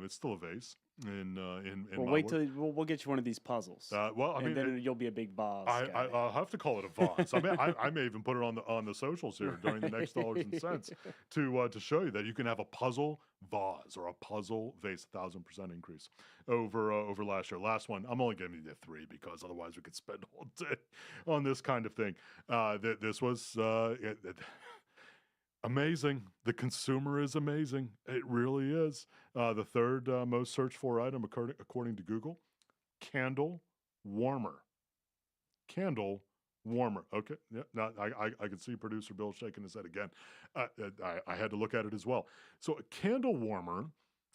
It's still a vase. Well, wait till we'll get you one of these puzzles. Then you'll be a big vase. I'll have to call it a vase. I mean, I may even put it on the socials here during the next dollars and cents to show you that you can have a puzzle vase or a puzzle vase. 1,000% increase over last year. Last one, I'm only giving you 3 because otherwise we could spend all day on this kind of thing. This was amazing. The consumer is amazing. It really is. The third most searched for item according to Google, candle warmer. Candle warmer. Okay. Yeah. Now I can see Producer Bill shaking his head again. I had to look at it as well. So a candle warmer,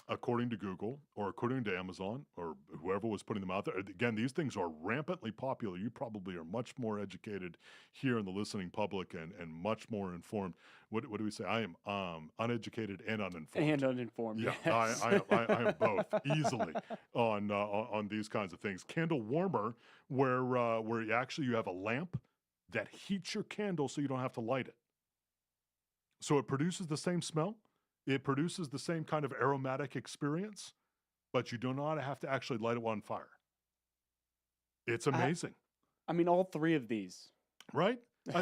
according to Google or according to Amazon or whoever was putting them out there. Again, these things are rampantly popular. You probably are much more educated here in the listening public and much more informed. What do we say? I am uneducated and uninformed. Yeah, yes. I am both easily on these kinds of things. Candle warmer, where you have a lamp that heats your candle so you don't have to light it. So it produces the same smell. It produces the same kind of aromatic experience, but you do not have to actually light it on fire. It's amazing. I mean, all 3 of these. Right? I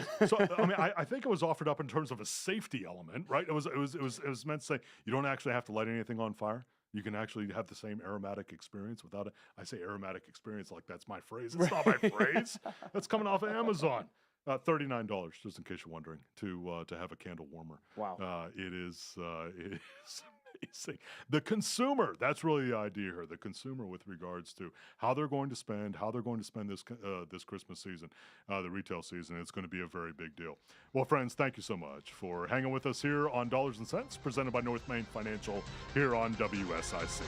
think it was offered up in terms of a safety element, right? It was meant to say you don't actually have to light anything on fire. You can actually have the same aromatic experience without it. I say aromatic experience like that's my phrase. It's not my phrase. That's coming off of Amazon. $39, just in case you're wondering, to have a candle warmer. Wow. It is amazing. The consumer, that's really the idea here. The consumer with regards to how they're going to spend this Christmas season, the retail season. It's going to be a very big deal. Well, friends, thank you so much for hanging with us here on Dollars and Cents, presented by North Main Financial here on WSIC.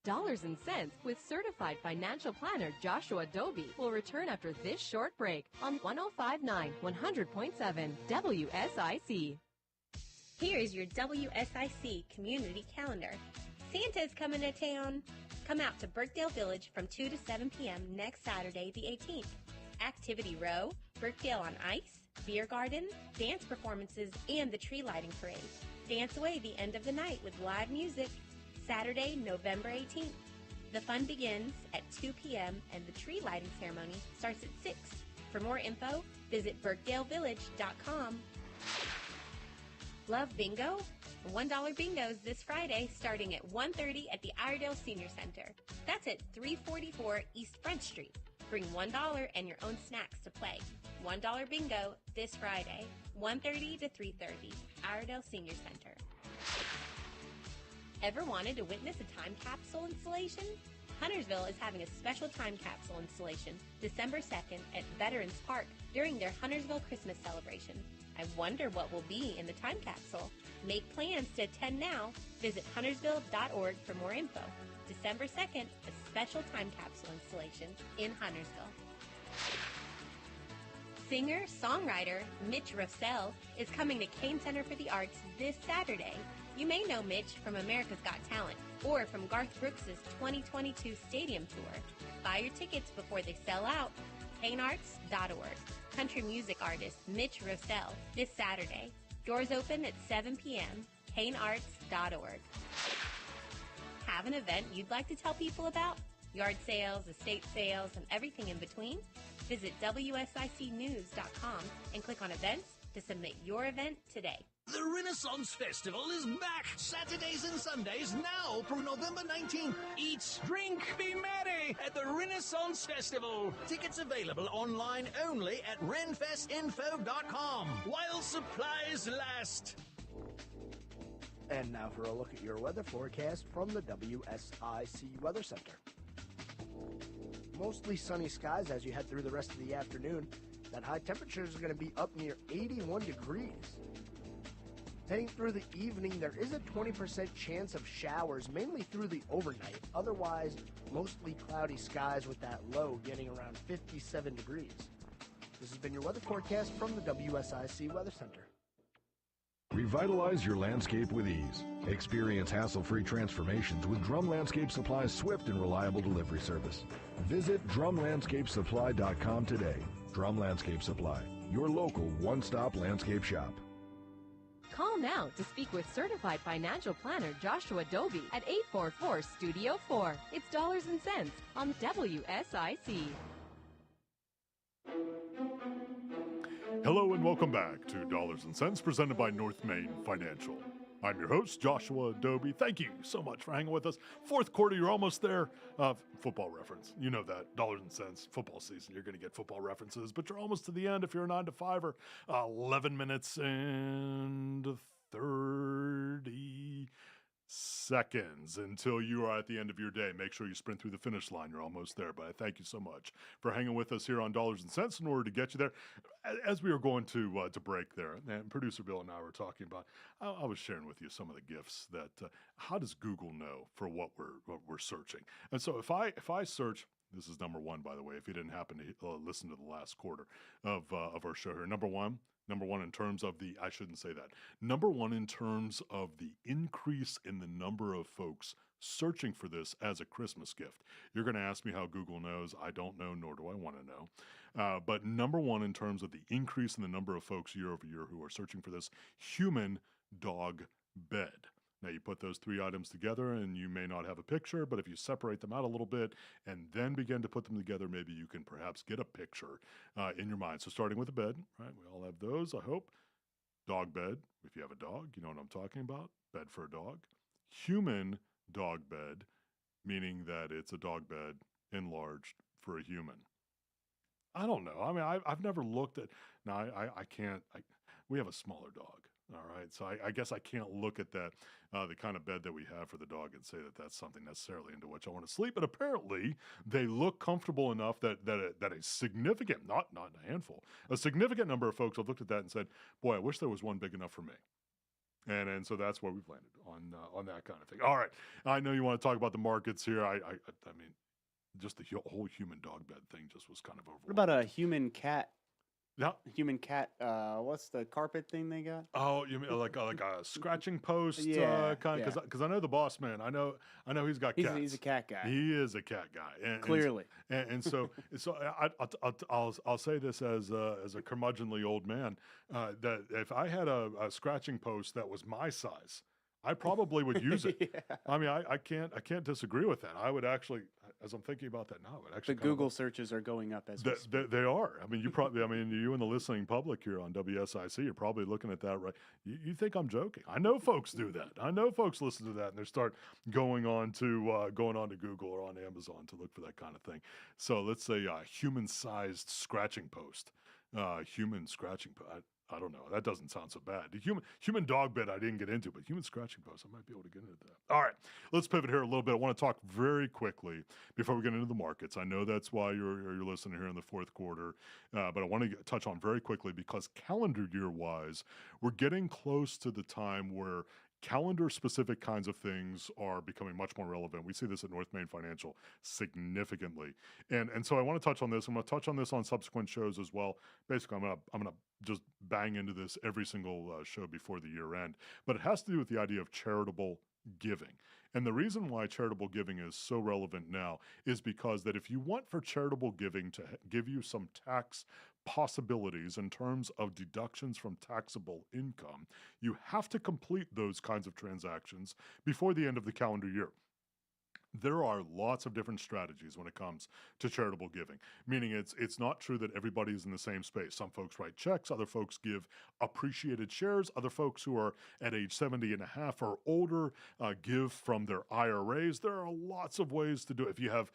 Dollars and Cents with certified financial planner Joshua Dobi will return after this short break on 105.9 100.7 WSIC. Here is your WSIC community calendar. Santa's coming to town. Come out to Birkdale Village from 2 to 7 p.m. next Saturday, the 18th. Activity Row, Birkdale on Ice, beer garden, dance performances, and the tree lighting parade. Dance away the end of the night with live music. Saturday, November 18th. The fun begins at 2 p.m. and the tree lighting ceremony starts at 6. For more info, visit birkdalevillage.com. Love bingo? $1 bingos this Friday starting at 1:30 at the Iredale Senior Center. That's at 344 East Front Street. Bring $1 and your own snacks to play. $1 bingo this Friday, 1:30 to 3:30, Iredale Senior Center. Ever wanted to witness a time capsule installation? Huntersville is having a special time capsule installation December 2nd at Veterans Park during their Huntersville Christmas celebration. I wonder what will be in the time capsule. Make plans to attend now. Visit huntersville.org for more info. December 2nd, a special time capsule installation in Huntersville. Singer-songwriter Mitch Rossell is coming to Kane Center for the Arts this Saturday. You may know Mitch from America's Got Talent or from Garth Brooks' 2022 Stadium Tour. Buy your tickets before they sell out. kanearts.org. Country music artist Mitch Rossell this Saturday. Doors open at 7 p.m. kanearts.org. Have an event you'd like to tell people about? Yard sales, estate sales, and everything in between? Visit WSICnews.com and click on events to submit your event today. The Renaissance Festival is back Saturdays and Sundays now through November 19th. Eat, drink, be merry at the Renaissance Festival. Tickets available online only at renfestinfo.com while supplies last. And now for a look at your weather forecast from the WSIC Weather Center. Mostly sunny skies as you head through the rest of the afternoon. That high temperature is going to be up near 81 degrees. Heading through the evening, there is a 20% chance of showers, mainly through the overnight. Otherwise, mostly cloudy skies with that low getting around 57 degrees. This has been your weather forecast from the WSIC Weather Center. Revitalize your landscape with ease. Experience hassle-free transformations with Drum Landscape Supply's swift and reliable delivery service. Visit drumlandscapesupply.com today. Drum Landscape Supply, your local one-stop landscape shop. Call now to speak with certified financial planner Joshua Dobi at 844-STUDIO-4. It's dollars and cents on WSIC. Hello and welcome back to Dollars and Cents presented by North Main Financial. I'm your host, Joshua Dobi. Thank you so much for hanging with us. Fourth quarter, you're almost there. Football reference. You know that. Dollars and cents, football season. You're going to get football references, but you're almost to the end if you're a 9-to-5er. 11 minutes and 30 seconds until you are at the end of your day. Make sure you sprint through the finish line. You're almost there, but I thank you so much for hanging with us here on Dollars and Cents in order to get you there. As we were going to break there, and producer Bill and I were talking about, I was sharing with you some of the gifts that, how does Google know for what we're searching? And so if I search, this is number one, by the way, if you didn't happen to listen to the last quarter of our show here, number one in terms of the, I shouldn't say that. Number one in terms of the increase in the number of folks searching for this as a Christmas gift. You're going to ask me how Google knows. I don't know, nor do I want to know. But number one in terms of the increase in the number of folks year over year who are searching for this human dog bed. Now, you put those three items together and you may not have a picture, but if you separate them out a little bit and then begin to put them together, maybe you can perhaps get a picture in your mind. So starting with a bed, right? We all have those, I hope. Dog bed, if you have a dog, you know what I'm talking about. Bed for a dog. Human dog bed, meaning that it's a dog bed enlarged for a human. I don't know. I mean, I've never looked at, now I can't, we have a smaller dog. All right, so I guess I can't look at that, the kind of bed that we have for the dog and say that that's something necessarily into which I want to sleep. But apparently, they look comfortable enough that a significant, not a handful, a significant number of folks have looked at that and said, "Boy, I wish there was one big enough for me." And so that's where we've landed on that kind of thing. All right, I know you want to talk about the markets here. I mean, just the whole human dog bed thing just was kind of overwhelming. What about a human cat? Yeah. Human cat, what's the carpet thing they got? Oh, you mean like a scratching post Yeah, kind? Because I know the boss man. I know he's got cats. He's a cat guy. He is a cat guy. Clearly. And so I'll say this as a curmudgeonly old man, that if I had a scratching post that was my size, I probably would use it. Yeah. I mean, I can't disagree with that. I would actually, as I'm thinking about that now, it The actually Google searches are going up as we speak. they are. I mean, you and the listening public here on WSIC, you're probably looking at that, right? You think I'm joking? I know folks do that. I know folks listen to that and they start going on to Google or on Amazon to look for that kind of thing. So let's say human-sized scratching post, human scratching post. I don't know. That doesn't sound so bad. The human dog bed I didn't get into, but human scratching post, I might be able to get into that. All right, let's pivot here a little bit. I want to talk very quickly before we get into the markets. I know that's why you're listening here in the fourth quarter, but I want to touch on very quickly because calendar year-wise, we're getting close to the time where calendar-specific kinds of things are becoming much more relevant. We see this at North Main Financial significantly, and so I want to touch on this. I'm going to touch on this on subsequent shows as well. Basically, I'm gonna just bang into this every single show before the year end, but it has to do with the idea of charitable giving. And the reason why charitable giving is so relevant now is because that if you want for charitable giving to give you some tax possibilities in terms of deductions from taxable income, you have to complete those kinds of transactions before the end of the calendar year. There are lots of different strategies when it comes to charitable giving, meaning it's not true that everybody is in the same space. Some folks write checks, other folks give appreciated shares, other folks who are at age 70 and a half or older give from their IRAs. There are lots of ways to do it. If you have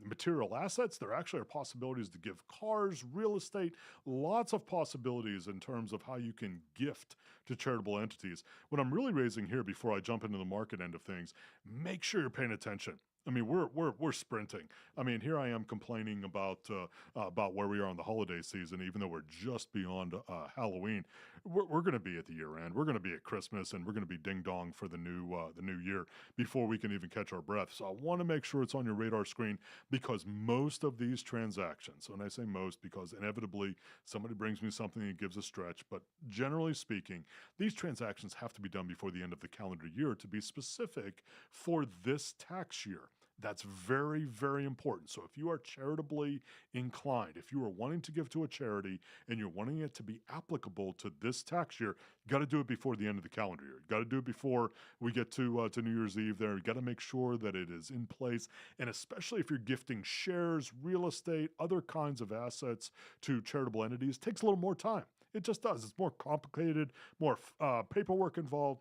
material assets, there actually are possibilities to give cars, real estate, lots of possibilities in terms of how you can gift to charitable entities. What I'm really raising here before I jump into the market end of things, make sure you're paying attention. I mean, we're sprinting. I mean, here I am complaining about where we are in the holiday season, even though we're just beyond Halloween. We're going to be at the year end. We're going to be at Christmas, and we're going to be ding dong for the new year before we can even catch our breath. So I want to make sure it's on your radar screen because most of these transactions, and I say most because inevitably somebody brings me something that gives a stretch, but generally speaking, these transactions have to be done before the end of the calendar year to be specific for this tax year. That's very, very important. So if you are charitably inclined, if you are wanting to give to a charity and you're wanting it to be applicable to this tax year, you got to do it before the end of the calendar year. You got to do it before we get to New Year's Eve there. You got to make sure that it is in place. And especially if you're gifting shares, real estate, other kinds of assets to charitable entities, it takes a little more time. It just does. It's more complicated, more paperwork involved.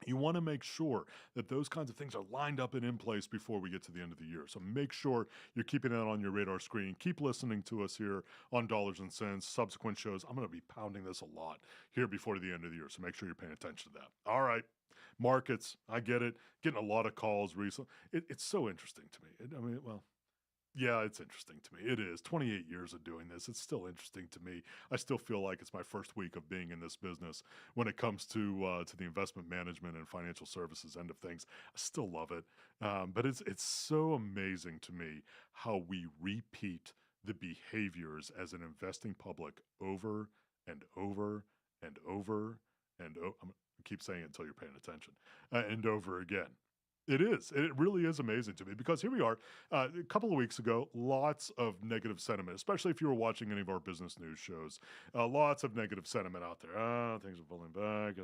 You want to make sure that those kinds of things are lined up and in place before we get to the end of the year. So make sure you're keeping that on your radar screen. Keep listening to us here on Dollars and Cents, subsequent shows. I'm going to be pounding this a lot here before the end of the year. So make sure you're paying attention to that. All right. Markets, I get it. Getting a lot of calls recently. It's so interesting to me. Yeah, it's interesting to me. It is. 28 years of doing this. It's still interesting to me. I still feel like it's my first week of being in this business when it comes to the investment management and financial services end of things. I still love it. But it's so amazing to me how we repeat the behaviors as an investing public over and over and over and over. I keep saying it until you're paying attention. And over again. It is. It really is amazing to me because here we are. A couple of weeks ago, lots of negative sentiment, especially if you were watching any of our business news shows. Lots of negative sentiment out there. Things are pulling back.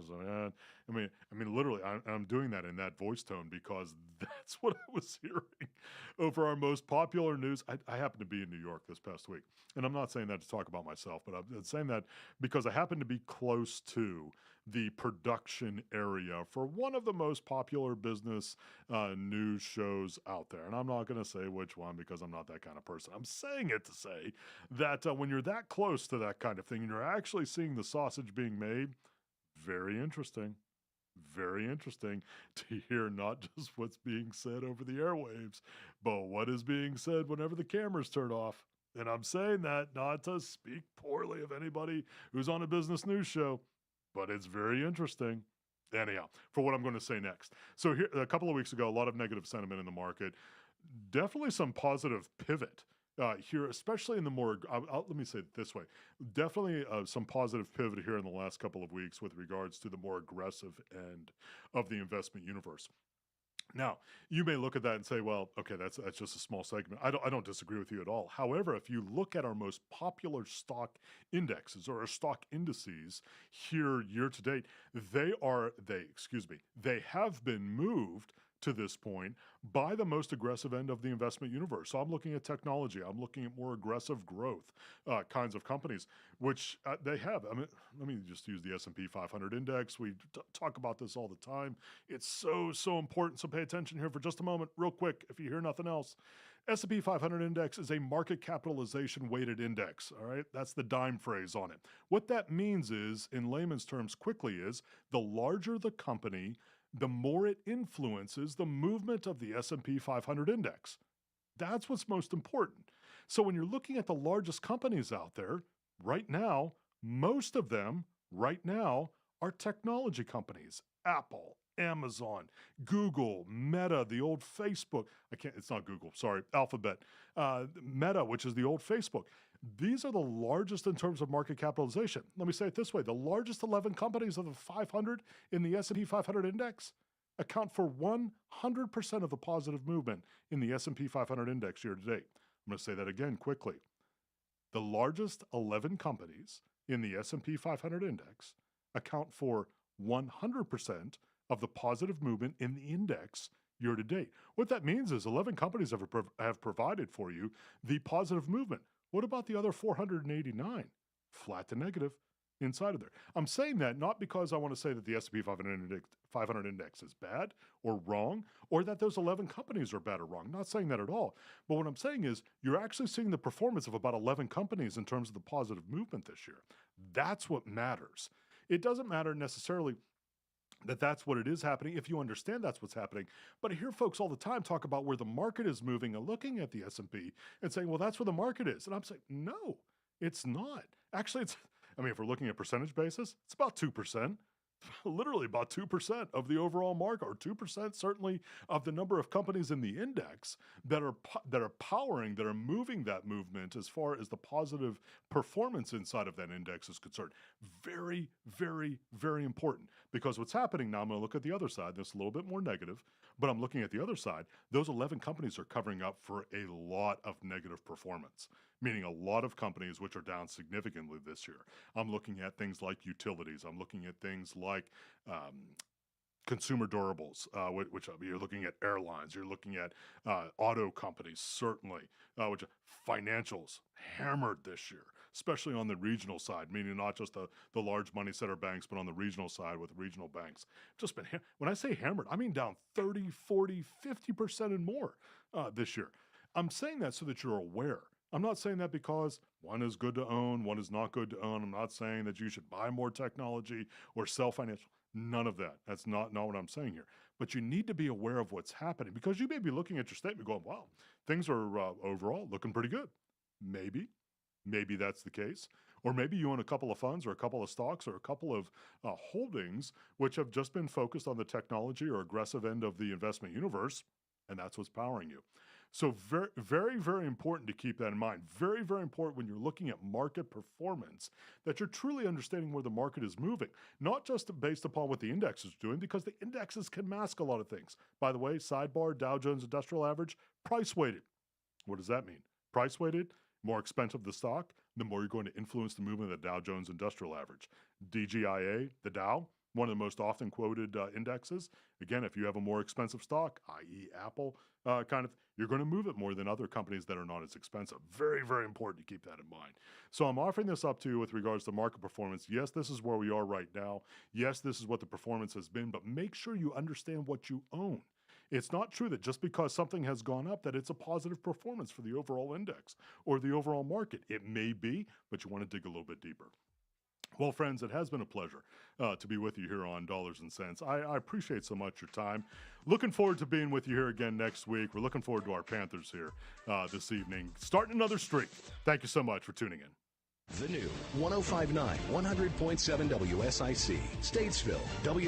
I mean, literally, I'm doing that in that voice tone because that's what I was hearing over our most popular news. I happen to be in New York this past week, and I'm not saying that to talk about myself, but I'm saying that because I happen to be close to the production area for one of the most popular business news shows out there. And I'm not going to say which one because I'm not that kind of person. I'm saying it to say that when you're that close to that kind of thing and you're actually seeing the sausage being made, very interesting. Very interesting to hear not just what's being said over the airwaves, but what is being said whenever the cameras turn off. And I'm saying that not to speak poorly of anybody who's on a business news show, but it's very interesting. Anyhow, for what I'm going to say next. So here, a couple of weeks ago, a lot of negative sentiment in the market. Definitely some positive pivot here, especially in the more, let me say it this way. Definitely some positive pivot here in the last couple of weeks with regards to the more aggressive end of the investment universe. Now, you may look at that and say, well, okay, that's just a small segment. I don't disagree with you at all. However, if you look at our most popular stock indexes or our stock indices here year to date, they have been moved to this point by the most aggressive end of the investment universe. So I'm looking at technology. I'm looking at more aggressive growth kinds of companies, which they have. I mean, let me just use the S&P 500 index. We talk about this all the time. It's so important. So pay attention here for just a moment, real quick, if you hear nothing else. S&P 500 index is a market capitalization weighted index, all right? That's the dime phrase on it. What that means is, in layman's terms quickly, is the larger the company, the more it influences the movement of the S&P 500 index. That's what's most important. So when you're looking at the largest companies out there, right now, most of them right now are technology companies. Apple, Amazon, Google, Meta, the old Facebook. It's not Google, sorry, Alphabet. Meta, which is the old Facebook. These are the largest in terms of market capitalization. Let me say it this way. The largest 11 companies of the 500 in the S&P 500 index account for 100% of the positive movement in the S&P 500 index year to date. I'm going to say that again quickly. The largest 11 companies in the S&P 500 index account for 100% of the positive movement in the index year to date. What that means is 11 companies have provided for you the positive movement. What about the other 489? Flat to negative inside of there. I'm saying that not because I want to say that the S&P 500 index is bad or wrong, or that those 11 companies are bad or wrong. Not saying that at all. But what I'm saying is you're actually seeing the performance of about 11 companies in terms of the positive movement this year. That's what matters. It doesn't matter necessarily that's what it is happening if you understand that's what's happening. But I hear folks all the time talk about where the market is moving and looking at the S&P and saying, well, that's where the market is. And I'm saying, no, it's not. Actually, if we're looking at percentage basis, it's about 2%. Literally about 2% of the overall market, or 2% certainly of the number of companies in the index that are powering, that are moving that movement as far as the positive performance inside of that index is concerned. Very, very, very important, because what's happening now, I'm going to look at the other side. This is a little bit more negative, but I'm looking at the other side. Those 11 companies are covering up for a lot of negative performance, meaning a lot of companies which are down significantly this year. I'm looking at things like utilities. I'm looking at things like consumer durables, which you're looking at airlines. You're looking at auto companies, certainly, which financials hammered this year, especially on the regional side, meaning not just the large money center banks, but on the regional side with regional banks. Just been, when I say hammered, I mean down 30, 40, 50% and more this year. I'm saying that so that you're aware. I'm not saying that because one is good to own, one is not good to own. I'm not saying that you should buy more technology or sell financial. None of that. That's not what I'm saying here. But you need to be aware of what's happening, because you may be looking at your statement going, wow, things are overall looking pretty good. Maybe that's the case. Or maybe you own a couple of funds or a couple of stocks or a couple of holdings which have just been focused on the technology or aggressive end of the investment universe, and that's what's powering you. So very, very, very important to keep that in mind. Very, very important when you're looking at market performance that you're truly understanding where the market is moving, not just based upon what the index is doing, because the indexes can mask a lot of things. By the way, sidebar, Dow Jones Industrial Average, price weighted. What does that mean? Price weighted, more expensive the stock, the more you're going to influence the movement of the Dow Jones Industrial Average. DJIA, the Dow, one of the most often quoted indexes. Again, if you have a more expensive stock, i.e. Apple, you're going to move it more than other companies that are not as expensive. Very, very important to keep that in mind. So I'm offering this up to you with regards to market performance. Yes, this is where we are right now. Yes, this is what the performance has been, but make sure you understand what you own. It's not true that just because something has gone up that it's a positive performance for the overall index or the overall market. It may be, but you want to dig a little bit deeper. Well, friends, it has been a pleasure to be with you here on Dollars and Cents. I appreciate so much your time. Looking forward to being with you here again next week. We're looking forward to our Panthers here this evening, starting another streak. Thank you so much for tuning in. The new 105.9, 100.7 WSIC, Statesville,